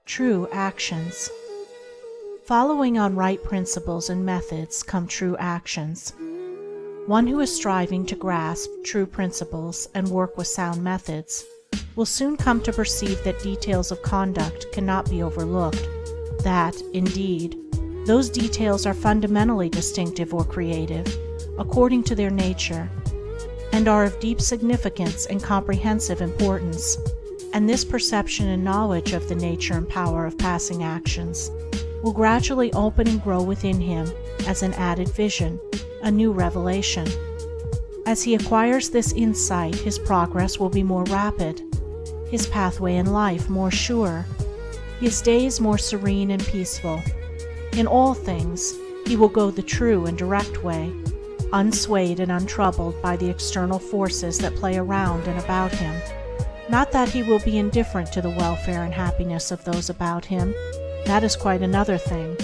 True actions. Following on right principles and methods come true actions. One who is striving to grasp true principles and work with sound methods will soon come to perceive that details of conduct cannot be overlooked, that, indeed, those details are fundamentally distinctive or creative, according to their nature, and are of deep significance and comprehensive importance, and this perception and knowledge of the nature and power of passing actions will gradually open and grow within him as an added vision, a new revelation. As he acquires this insight, his progress will be more rapid, his pathway in life more sure, his days more serene and peaceful. In all things, he will go the true and direct way, unswayed and untroubled by the external forces that play around and about him. Not that he will be indifferent to the welfare and happiness of those about him, that is quite another thing,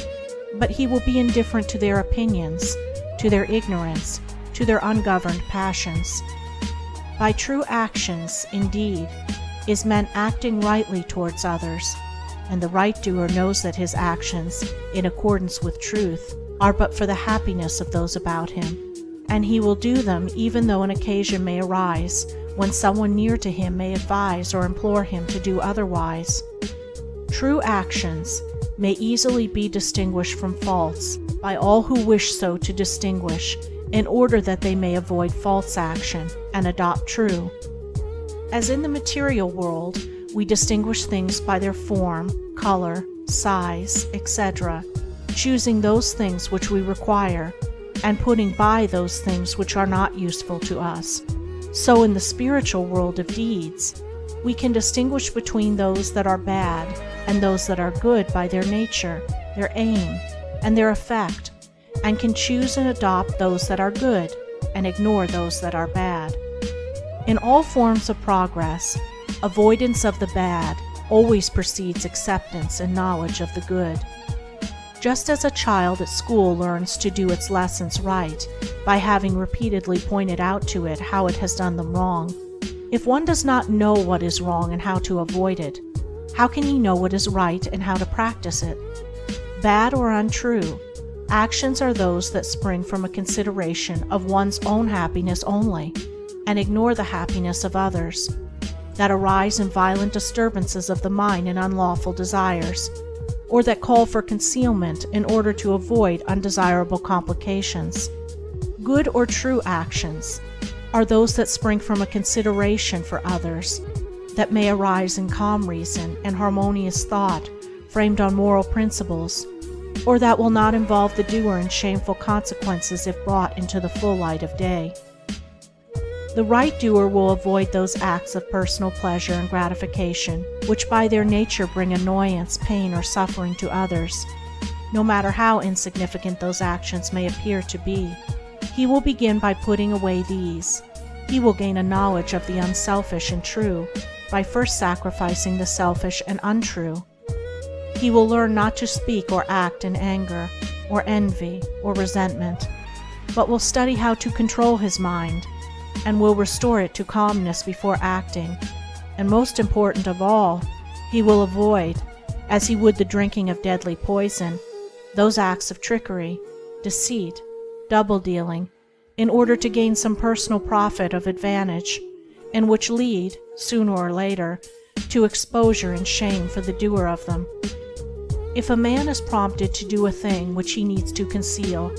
but he will be indifferent to their opinions, to their ignorance, to their ungoverned passions. By true actions, indeed, is meant acting rightly towards others, and the right doer knows that his actions, in accordance with truth, are but for the happiness of those about him, and he will do them even though an occasion may arise when someone near to him may advise or implore him to do otherwise. True actions may easily be distinguished from false by all who wish so to distinguish, in order that they may avoid false action and adopt true. As in the material world, we distinguish things by their form, color, size, etc., choosing those things which we require, and putting by those things which are not useful to us. So in the spiritual world of deeds, we can distinguish between those that are bad and those that are good by their nature, their aim, and their effect, and can choose and adopt those that are good and ignore those that are bad. In all forms of progress, avoidance of the bad always precedes acceptance and knowledge of the good. Just as a child at school learns to do its lessons right by having repeatedly pointed out to it how it has done them wrong, if one does not know what is wrong and how to avoid it, how can he know what is right and how to practice it? Bad or untrue, actions are those that spring from a consideration of one's own happiness only, and ignore the happiness of others, that arise in violent disturbances of the mind and unlawful desires, or that call for concealment in order to avoid undesirable complications. Good or true actions are those that spring from a consideration for others, that may arise in calm reason and harmonious thought framed on moral principles, or that will not involve the doer in shameful consequences if brought into the full light of day. The right doer will avoid those acts of personal pleasure and gratification which by their nature bring annoyance, pain, or suffering to others, no matter how insignificant those actions may appear to be. He will begin by putting away these. He will gain a knowledge of the unselfish and true by first sacrificing the selfish and untrue. He will learn not to speak or act in anger, or envy, or resentment, but will study how to control his mind, and will restore it to calmness before acting, and most important of all, he will avoid, as he would the drinking of deadly poison, those acts of trickery, deceit, double-dealing, in order to gain some personal profit of advantage, and which lead, sooner or later, to exposure and shame for the doer of them. If a man is prompted to do a thing which he needs to conceal,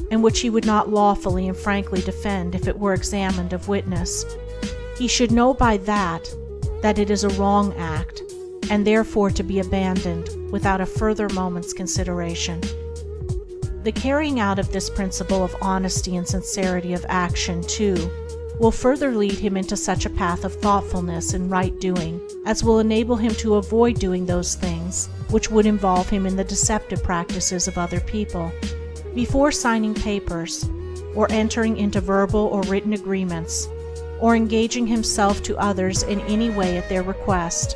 and which he would not lawfully and frankly defend if it were examined of witness, he should know by that it is a wrong act, and therefore to be abandoned without a further moment's consideration. The carrying out of this principle of honesty and sincerity of action, too, will further lead him into such a path of thoughtfulness and right doing as will enable him to avoid doing those things which would involve him in the deceptive practices of other people. Before signing papers, or entering into verbal or written agreements, or engaging himself to others in any way at their request,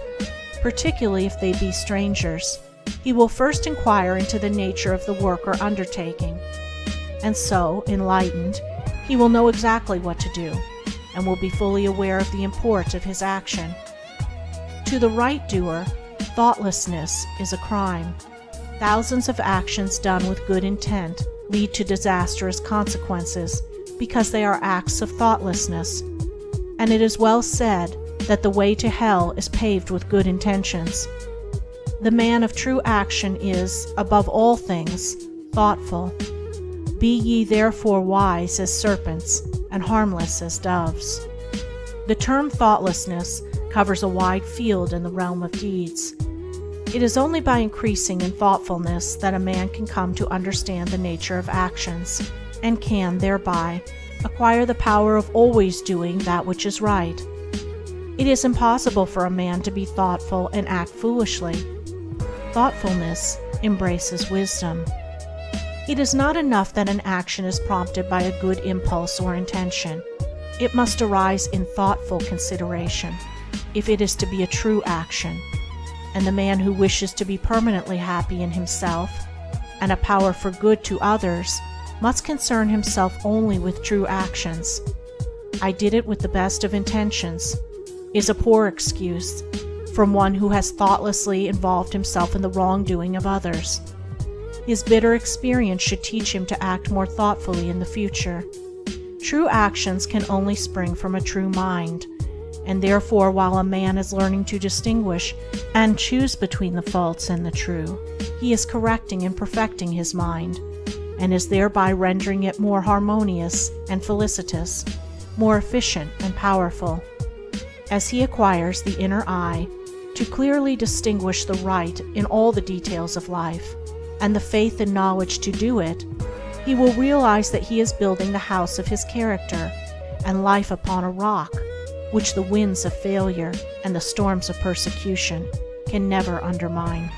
particularly if they be strangers, he will first inquire into the nature of the work or undertaking, and so, enlightened, he will know exactly what to do, and will be fully aware of the import of his action. To the right doer, Thoughtlessness is a crime. Thousands of actions done with good intent lead to disastrous consequences because they are acts of thoughtlessness. And it is well said that the way to hell is paved with good intentions. The man of true action is, above all things, thoughtful. Be ye therefore wise as serpents and harmless as doves. The term thoughtlessness covers a wide field in the realm of deeds. It is only by increasing in thoughtfulness that a man can come to understand the nature of actions, and can, thereby, acquire the power of always doing that which is right. It is impossible for a man to be thoughtful and act foolishly. Thoughtfulness embraces wisdom. It is not enough that an action is prompted by a good impulse or intention. It must arise in thoughtful consideration, if it is to be a true action. And the man who wishes to be permanently happy in himself, and a power for good to others, must concern himself only with true actions. "I did it with the best of intentions" is a poor excuse from one who has thoughtlessly involved himself in the wrongdoing of others. His bitter experience should teach him to act more thoughtfully in the future. True actions can only spring from a true mind, and therefore while a man is learning to distinguish and choose between the false and the true, he is correcting and perfecting his mind, and is thereby rendering it more harmonious and felicitous, more efficient and powerful. As he acquires the inner eye to clearly distinguish the right in all the details of life, and the faith and knowledge to do it, he will realize that he is building the house of his character and life upon a rock, which the winds of failure and the storms of persecution can never undermine.